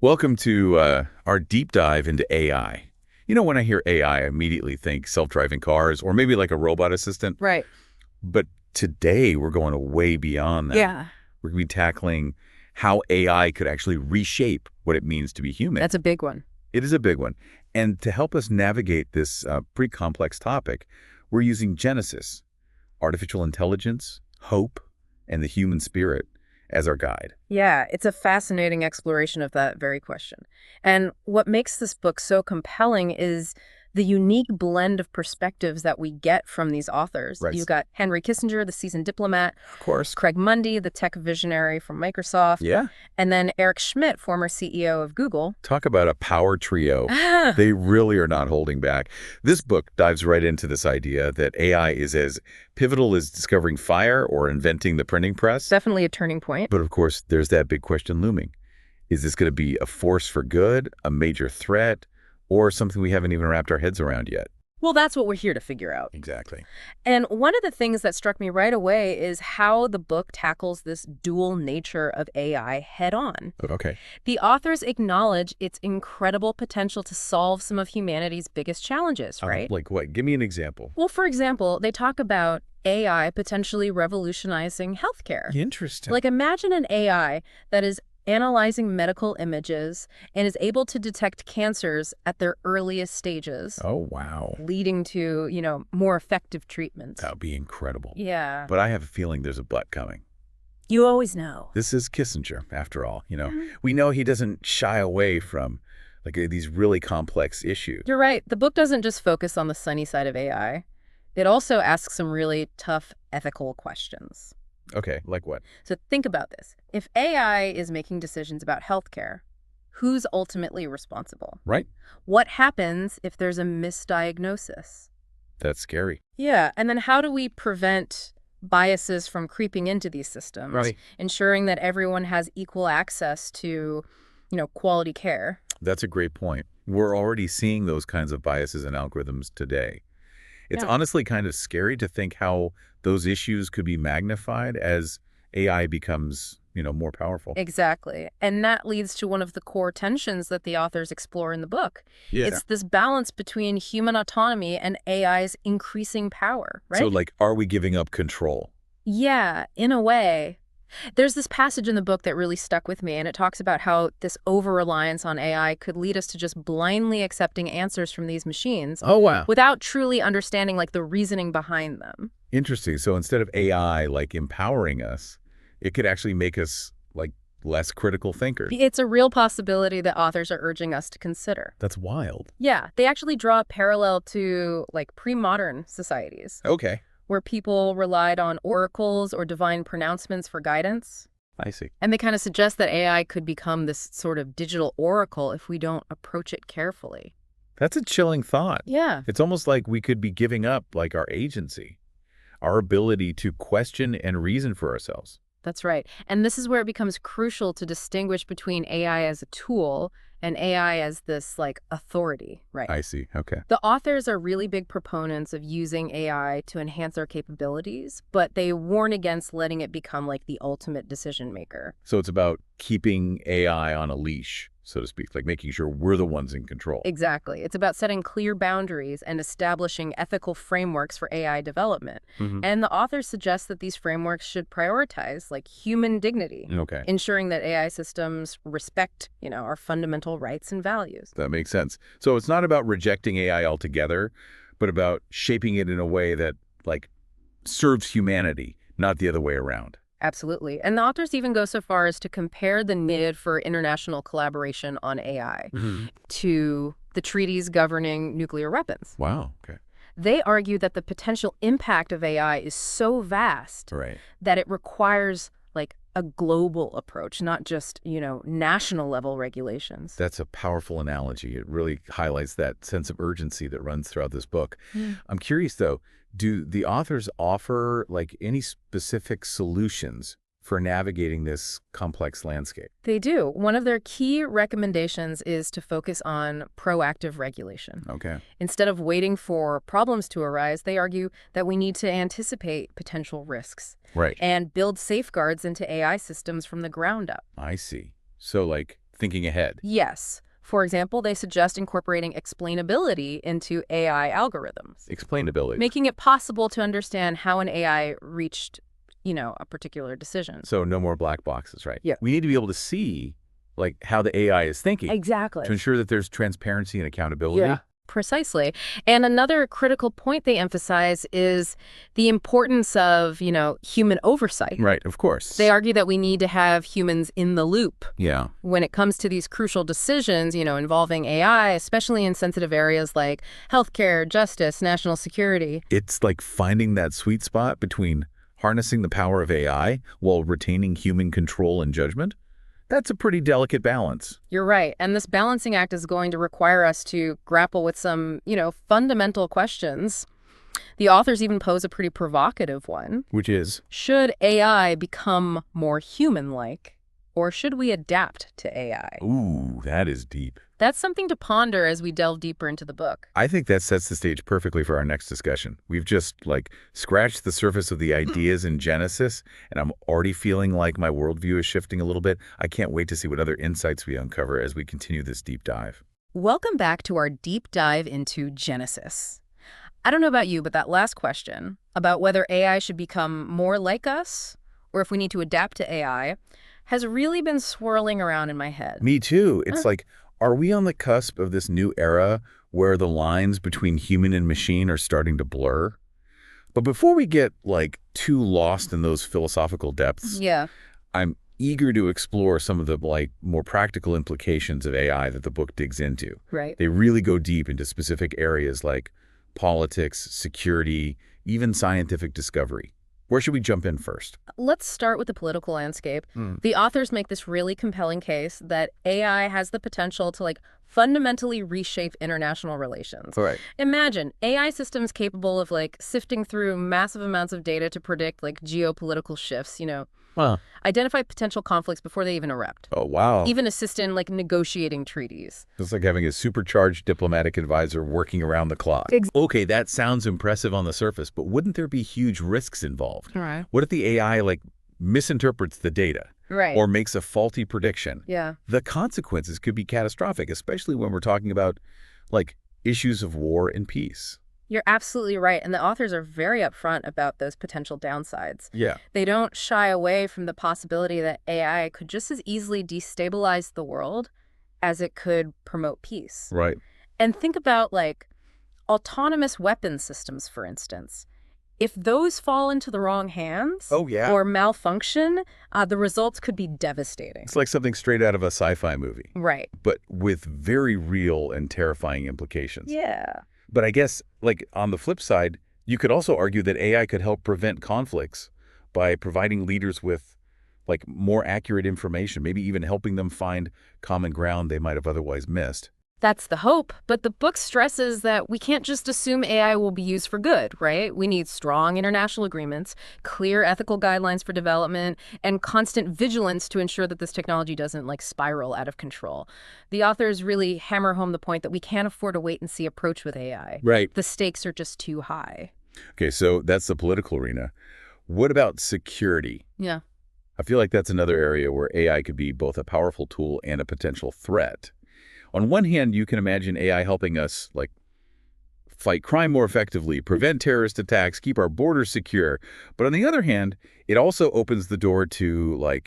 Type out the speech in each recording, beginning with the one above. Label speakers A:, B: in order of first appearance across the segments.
A: Welcome to our deep dive into AI. When I hear AI, I immediately think self-driving cars or maybe like a robot assistant.
B: Right.
A: But today we're going way beyond that.
B: Yeah.
A: We're going to be tackling how AI could actually reshape what it means to be human.
B: That's a big one.
A: It is a big one. And to help us navigate this pretty complex topic, we're using Genesis, artificial intelligence, hope, and the human spirit as our guide.
B: Yeah, it's a fascinating exploration of that very question. And what makes this book so compelling is the unique blend of perspectives that we get from these authors.
A: Right.
B: You've got Henry Kissinger, the seasoned diplomat,
A: Of course.
B: Craig Mundie, the tech visionary from Microsoft,
A: Yeah.
B: and then Eric Schmidt, former CEO of Google.
A: Talk about a power trio.
B: Ah,
A: They really are not holding back. This book dives right into this idea that AI is as pivotal as discovering fire or inventing the printing press.
B: definitely a turning point.
A: But of course, there's that big question looming. Is this going to be a force for good, a major threat, or something we haven't even wrapped our heads around yet?
B: Well, that's what we're here to figure out.
A: Exactly.
B: And one of the things that struck me right away is how the book tackles this dual nature of AI head on.
A: Okay.
B: The authors acknowledge its incredible potential to solve some of humanity's biggest challenges, right?
A: Like what? Give me an example.
B: Well, for example, they talk about AI potentially revolutionizing healthcare.
A: Interesting.
B: Like, imagine an AI that is analyzing medical images and is able to detect cancers at their earliest stages,
A: Oh, wow.
B: leading to, more effective treatments.
A: That would be incredible.
B: Yeah.
A: But I have a feeling there's a but coming.
B: You always know.
A: This is Kissinger, after all. We know he doesn't shy away from these really complex issues.
B: You're right. The book doesn't just focus on the sunny side of AI. It also asks some really tough ethical questions.
A: Okay, like what?
B: So think about this. If AI is making decisions about healthcare, who's ultimately responsible?
A: Right?
B: What happens if there's a misdiagnosis?
A: That's scary.
B: Yeah, and then how do we prevent biases from creeping into these systems?
A: Right.
B: Ensuring that everyone has equal access to, quality care.
A: That's a great point. We're already seeing those kinds of biases in algorithms today. It's
B: Yeah.
A: honestly kind of scary to think how those issues could be magnified as AI becomes, more powerful.
B: Exactly. And that leads to one of the core tensions that the authors explore in the book.
A: Yeah.
B: It's this balance between human autonomy and AI's increasing power, right?
A: So, are we giving up control?
B: Yeah, in a way. There's this passage in the book that really stuck with me, and it talks about how this over-reliance on AI could lead us to just blindly accepting answers from these machines
A: Oh, wow.
B: without truly understanding, the reasoning behind them.
A: Interesting. So instead of AI, empowering us, it could actually make us, less critical thinkers.
B: It's a real possibility that authors are urging us to consider.
A: That's wild.
B: Yeah, they actually draw a parallel to, pre-modern societies,
A: Okay.
B: where people relied on oracles or divine pronouncements for guidance.
A: I see.
B: And they kind of suggest that AI could become this sort of digital oracle if we don't approach it carefully.
A: That's a chilling thought.
B: Yeah.
A: It's almost like we could be giving up, our agency, our ability to question and reason for ourselves.
B: That's right. And this is where it becomes crucial to distinguish between AI as a tool and AI as this, authority, right?
A: I see. Okay.
B: The authors are really big proponents of using AI to enhance our capabilities, but they warn against letting it become, the ultimate decision maker.
A: So it's about keeping AI on a leash, so to speak, making sure we're the ones in control.
B: Exactly. It's about setting clear boundaries and establishing ethical frameworks for AI development.
A: Mhm.
B: And the authors suggest that these frameworks should prioritize, human dignity,
A: Okay.
B: ensuring that AI systems respect, our fundamental rights and values.
A: That makes sense. So it's not about rejecting AI altogether, but about shaping it in a way that, serves humanity, not the other way around.
B: Absolutely. And the authors even go so far as to compare the need for international collaboration on AI to the treaties governing nuclear weapons.
A: Wow. Okay.
B: They argue that the potential impact of AI is so vast
A: Right.
B: that it requires a global approach, not just, national level regulations.
A: That's a powerful analogy. It really highlights that sense of urgency that runs throughout this book. I'm curious, though, do the authors offer, any specific solutions for navigating this complex landscape?
B: They do. One of their key recommendations is to focus on proactive regulation.
A: Okay.
B: Instead of waiting for problems to arise, they argue that we need to anticipate potential risks
A: Right.
B: and build safeguards into AI systems from the ground up.
A: I see. So, thinking ahead.
B: Yes. For example, they suggest incorporating explainability into AI algorithms,
A: Explainability.
B: making it possible to understand how an AI reached, a particular decision.
A: So no more black boxes, right?
B: Yeah.
A: We need to be able to see, like, how the AI is thinking
B: Exactly.
A: to ensure that there's transparency and accountability.
B: Yeah. Precisely. And another critical point they emphasize is the importance of, human oversight.
A: Right, of course.
B: They argue that we need to have humans in the loop
A: Yeah.
B: when it comes to these crucial decisions, involving AI, especially in sensitive areas like healthcare, justice, national security.
A: It's like finding that sweet spot between harnessing the power of AI while retaining human control and judgment. That's a pretty delicate balance.
B: You're right. And this balancing act is going to require us to grapple with some, fundamental questions. The authors even pose a pretty provocative one.
A: Which is?
B: Should AI become more human-like, or should we adapt to AI?
A: Ooh, that is deep.
B: That's something to ponder as we delve deeper into the book.
A: I think that sets the stage perfectly for our next discussion. We've just, scratched the surface of the ideas in Genesis, and I'm already feeling like my worldview is shifting a little bit. I can't wait to see what other insights we uncover as we continue this deep dive.
B: Welcome back to our deep dive into Genesis. I don't know about you, but that last question about whether AI should become more like us or if we need to adapt to AI has really been swirling around in my head.
A: Me too. It's like, are we on the cusp of this new era where the lines between human and machine are starting to blur? But before we get, too lost in those philosophical depths,
B: Yeah.
A: I'm eager to explore some of the, more practical implications of AI that the book digs into.
B: Right.
A: They really go deep into specific areas like politics, security, even scientific discovery. Where should we jump in first?
B: Let's start with the political landscape. The authors make this really compelling case that AI has the potential to fundamentally reshape international relations.
A: Right.
B: Imagine AI systems capable of sifting through massive amounts of data to predict geopolitical shifts, identify potential conflicts before they even erupt.
A: Oh, wow.
B: Even assist in negotiating treaties.
A: It's like having a supercharged diplomatic advisor working around the clock. Okay, that sounds impressive on the surface, but wouldn't there be huge risks involved?
B: Right.
A: What if the AI misinterprets the data?
B: Right.
A: Or makes a faulty prediction?
B: Yeah.
A: The consequences could be catastrophic, especially when we're talking about issues of war and peace.
B: You're absolutely right. And the authors are very upfront about those potential downsides.
A: Yeah.
B: They don't shy away from the possibility that AI could just as easily destabilize the world as it could promote peace.
A: Right.
B: And think about autonomous weapons systems, for instance. If those fall into the wrong hands or malfunction, the results could be devastating.
A: It's like something straight out of a sci-fi movie.
B: Right.
A: But with very real and terrifying implications.
B: Yeah.
A: But I guess, on the flip side, you could also argue that AI could help prevent conflicts by providing leaders with, more accurate information, maybe even helping them find common ground they might have otherwise missed.
B: That's the hope, but the book stresses that we can't just assume AI will be used for good, right? We need strong international agreements, clear ethical guidelines for development, and constant vigilance to ensure that this technology doesn't spiral out of control. The authors really hammer home the point that we can't afford a wait-and-see approach with AI.
A: Right.
B: The stakes are just too high.
A: Okay, so that's the political arena. What about security?
B: Yeah.
A: I feel like that's another area where AI could be both a powerful tool and a potential threat. On one hand, you can imagine AI helping us, fight crime more effectively, prevent terrorist attacks, keep our borders secure. But on the other hand, it also opens the door to,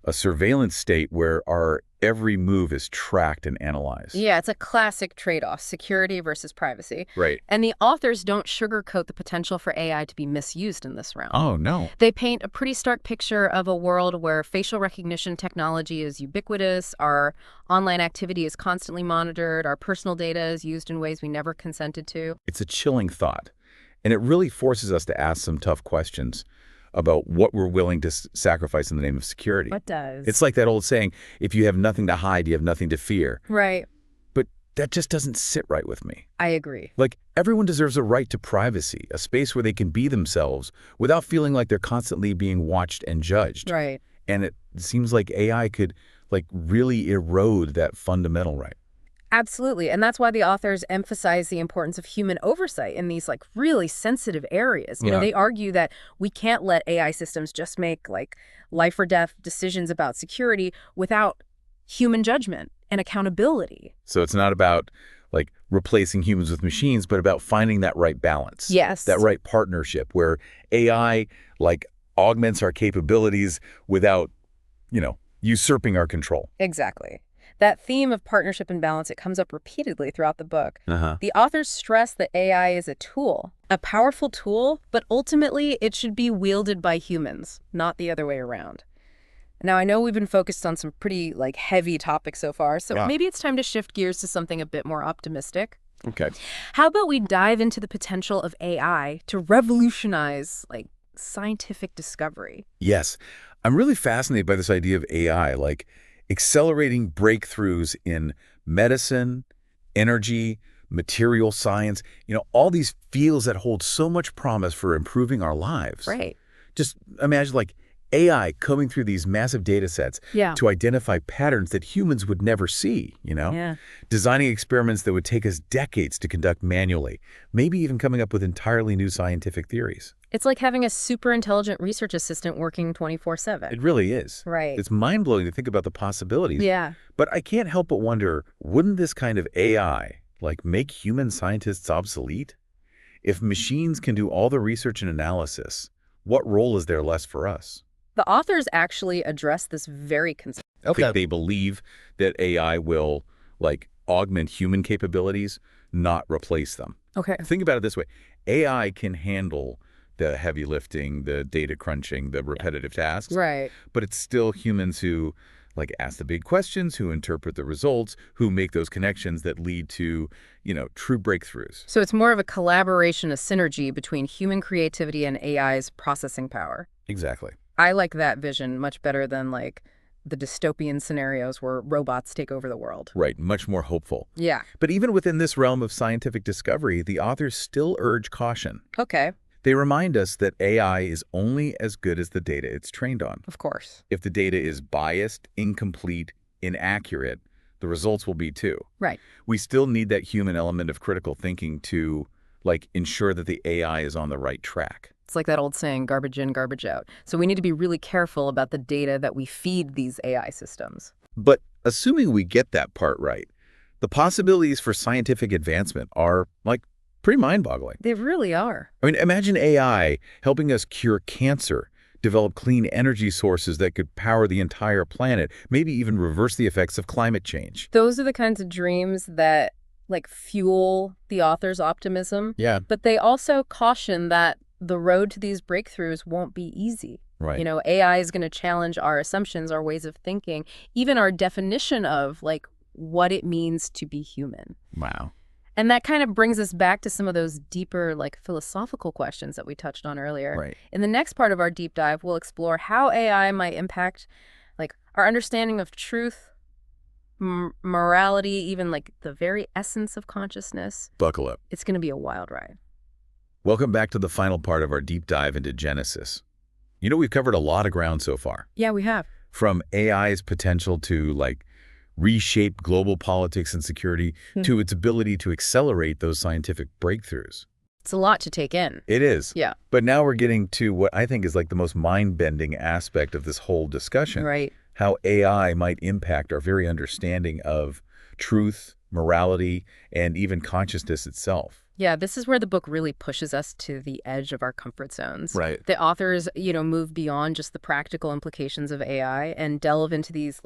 A: a surveillance state where our every move is tracked and analyzed.
B: Yeah, it's a classic trade-off, security versus privacy.
A: Right.
B: And the authors don't sugarcoat the potential for AI to be misused in this realm.
A: Oh, no.
B: They paint a pretty stark picture of a world where facial recognition technology is ubiquitous, our online activity is constantly monitored, our personal data is used in ways we never consented to.
A: It's a chilling thought, and it really forces us to ask some tough questions about what we're willing to sacrifice in the name of security.
B: What does?
A: It's like that old saying, if you have nothing to hide, you have nothing to fear.
B: Right.
A: But that just doesn't sit right with me.
B: I agree.
A: Everyone deserves a right to privacy, a space where they can be themselves without feeling like they're constantly being watched and judged.
B: Right.
A: And it seems like AI could, really erode that fundamental right.
B: Absolutely. And that's why the authors emphasize the importance of human oversight in these really sensitive areas. You know, they argue that we can't let AI systems just make life or death decisions about security without human judgment and accountability.
A: So it's not about like replacing humans with machines, but about finding that right balance.
B: Yes.
A: That right partnership where AI like augments our capabilities without, usurping our control.
B: Exactly. That theme of partnership and balance, it comes up repeatedly throughout the book.
A: Uh-huh.
B: The authors stress that AI is a tool, a powerful tool, but ultimately it should be wielded by humans, not the other way around. Now, I know we've been focused on some pretty heavy topics so far, so maybe it's time to shift gears to something a bit more optimistic.
A: Okay.
B: How about we dive into the potential of AI to revolutionize scientific discovery?
A: Yes. I'm really fascinated by this idea of AI, like accelerating breakthroughs in medicine, energy, material science, all these fields that hold so much promise for improving our lives.
B: Right.
A: Just imagine AI combing through these massive data sets to identify patterns that humans would never see,
B: Yeah.
A: Designing experiments that would take us decades to conduct manually, maybe even coming up with entirely new scientific theories.
B: It's like having a super intelligent research assistant working 24/7.
A: It really is.
B: Right.
A: It's mind-blowing to think about the possibilities.
B: Yeah.
A: But I can't help but wonder, wouldn't this kind of AI make human scientists obsolete? If machines can do all the research and analysis, what role is there left for us?
B: The authors actually address this very concern.
A: Okay. They believe that AI will augment human capabilities, not replace them.
B: Okay.
A: Think about it this way. AI can handle the heavy lifting, the data crunching, the repetitive tasks.
B: Right.
A: But it's still humans who ask the big questions, who interpret the results, who make those connections that lead to, true breakthroughs.
B: So it's more of a collaboration, a synergy between human creativity and AI's processing power.
A: Exactly.
B: I like that vision much better than the dystopian scenarios where robots take over the world.
A: Right. Much more hopeful.
B: Yeah.
A: But even within this realm of scientific discovery, the authors still urge caution.
B: Okay.
A: They remind us that AI is only as good as the data it's trained on.
B: Of course.
A: If the data is biased, incomplete, inaccurate, the results will be too.
B: Right.
A: We still need that human element of critical thinking to ensure that the AI is on the right track.
B: It's like that old saying, garbage in, garbage out. So we need to be really careful about the data that we feed these AI systems.
A: But assuming we get that part right, the possibilities for scientific advancement are pretty mind-boggling.
B: They really are.
A: I mean, imagine AI helping us cure cancer, develop clean energy sources that could power the entire planet, maybe even reverse the effects of climate change.
B: Those are the kinds of dreams that fuel the author's optimism.
A: Yeah.
B: But they also caution that the road to these breakthroughs won't be easy.
A: Right.
B: AI is going to challenge our assumptions, our ways of thinking, even our definition of what it means to be human.
A: Wow.
B: And that kind of brings us back to some of those deeper philosophical questions that we touched on earlier.
A: Right.
B: In the next part of our deep dive, we'll explore how AI might impact our understanding of truth, morality, even the very essence of consciousness.
A: Buckle up.
B: It's going to be a wild ride.
A: Welcome back to the final part of our deep dive into Genesis. We've covered a lot of ground so far.
B: Yeah, we have.
A: From AI's potential to reshape global politics and security to its ability to accelerate those scientific breakthroughs.
B: It's a lot to take in.
A: It is.
B: Yeah.
A: But now we're getting to what I think is the most mind-bending aspect of this whole discussion.
B: Right.
A: How AI might impact our very understanding of truth, morality, and even consciousness itself.
B: Yeah, this is where the book really pushes us to the edge of our comfort zones.
A: Right.
B: The authors, move beyond just the practical implications of AI and delve into these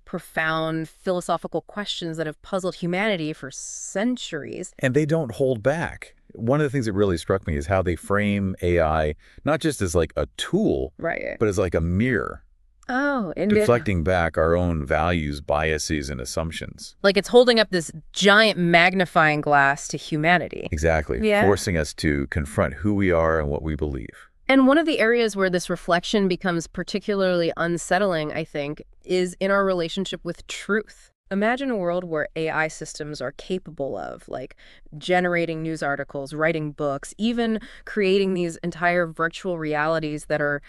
B: profound philosophical questions that have puzzled humanity for centuries.
A: And they don't hold back. One of the things that really struck me is how they frame AI not just as a tool,
B: Right.
A: but as a mirror.
B: Oh, and
A: Deflecting back our own values, biases, and assumptions.
B: it's holding up this giant magnifying glass to humanity.
A: Exactly.
B: Yeah.
A: Forcing us to confront who we are and what we believe.
B: And one of the areas where this reflection becomes particularly unsettling, I think, is in our relationship with truth. Imagine a world where AI systems are capable of, generating news articles, writing books, even creating these entire virtual realities that are,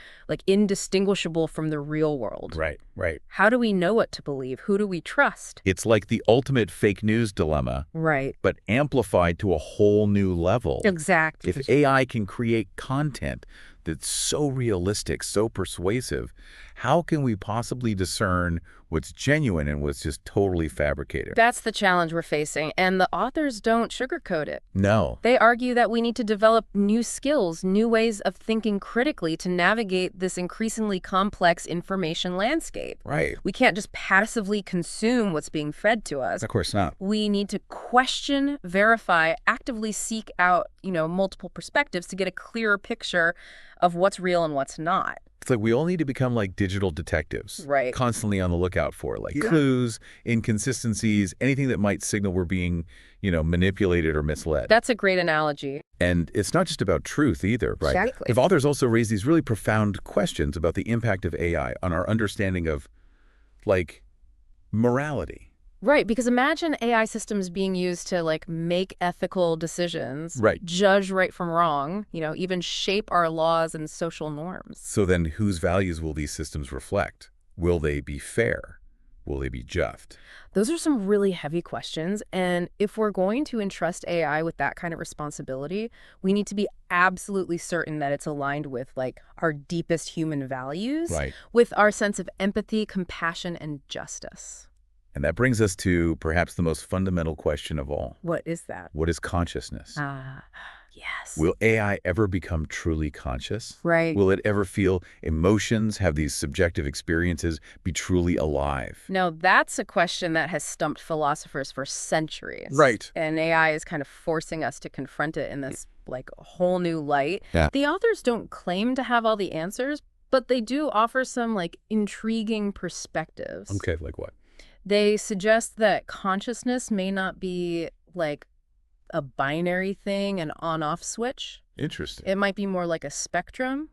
B: indistinguishable from the real world.
A: Right, right.
B: How do we know what to believe? Who do we trust?
A: It's like the ultimate fake news dilemma,
B: Right.
A: but amplified to a whole new level.
B: Exactly.
A: If AI can create content that's so realistic, so persuasive, how can we possibly discern what's genuine and what's just totally fabricated?
B: That's the challenge we're facing, and the authors don't sugarcoat it.
A: No.
B: They argue that we need to develop new skills, new ways of thinking critically to navigate this increasingly complex information landscape.
A: Right.
B: We can't just passively consume what's being fed to us.
A: Of course not.
B: We need to question, verify, actively seek out, multiple perspectives to get a clearer picture of what's real and what's not.
A: It's like we all need to become like digital detectives.
B: Right.
A: Constantly on the lookout for clues, inconsistencies, anything that might signal we're being, manipulated or misled.
B: That's a great analogy.
A: And it's not just about truth either, right?
B: Exactly.
A: The authors also raise these really profound questions about the impact of AI on our understanding of, morality.
B: Right, because imagine AI systems being used to make ethical decisions,
A: Right.
B: Judge right from wrong, even shape our laws and social norms.
A: So then whose values will these systems reflect? Will they be fair? Will they be just?
B: Those are some really heavy questions, and if we're going to entrust AI with that kind of responsibility, we need to be absolutely certain that it's aligned with our deepest human values,
A: Right.
B: with our sense of empathy, compassion, and justice.
A: And that brings us to perhaps the most fundamental question of all.
B: What is that?
A: What is consciousness?
B: Yes.
A: Will AI ever become truly conscious?
B: Right.
A: Will it ever feel emotions, have these subjective experiences, be truly alive?
B: Now, that's a question that has stumped philosophers for centuries.
A: Right.
B: And AI is kind of forcing us to confront it in this, whole new light.
A: Yeah.
B: The authors don't claim to have all the answers, but they do offer some, intriguing perspectives.
A: Okay, like what?
B: They suggest that consciousness may not be, a binary thing, an on-off switch.
A: Interesting.
B: It might be more like a spectrum,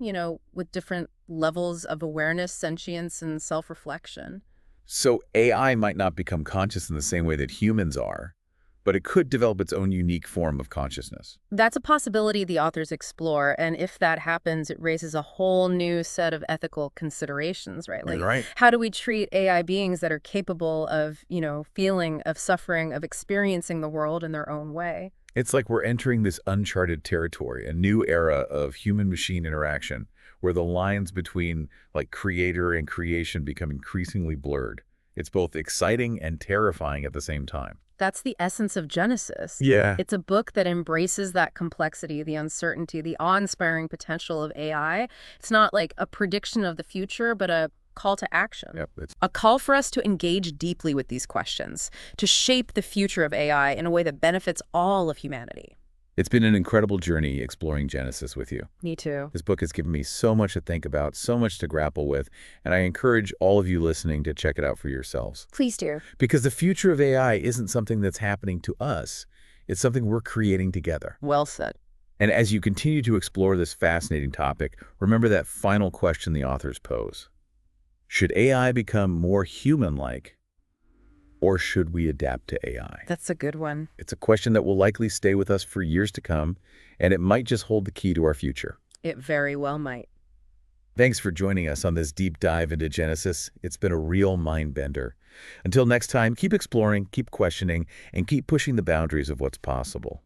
B: with different levels of awareness, sentience, and self-reflection.
A: So AI might not become conscious in the same way that humans are, but it could develop its own unique form of consciousness.
B: That's a possibility the authors explore, and if that happens, it raises a whole new set of ethical considerations, right?
A: Right.
B: How do we treat AI beings that are capable of, feeling, of suffering, of experiencing the world in their own way?
A: It's like we're entering this uncharted territory, a new era of human-machine interaction, where the lines between, creator and creation become increasingly blurred. It's both exciting and terrifying at the same time.
B: That's the essence of Genesis.
A: Yeah.
B: It's a book that embraces that complexity, the uncertainty, the awe-inspiring potential of AI. It's not a prediction of the future, but a call to action.
A: Yep.
B: A call for us to engage deeply with these questions, to shape the future of AI in a way that benefits all of humanity.
A: It's been an incredible journey exploring Genesis with you.
B: Me too.
A: This book has given me so much to think about, so much to grapple with, and I encourage all of you listening to check it out for yourselves.
B: Please do.
A: Because the future of AI isn't something that's happening to us. It's something we're creating together.
B: Well said.
A: And as you continue to explore this fascinating topic, remember that final question the authors pose. Should AI become more human-like, or should we adapt to AI?
B: That's a good one.
A: It's a question that will likely stay with us for years to come, and it might just hold the key to our future.
B: It very well might.
A: Thanks for joining us on this deep dive into Genesis. It's been a real mind-bender. Until next time, keep exploring, keep questioning, and keep pushing the boundaries of what's possible.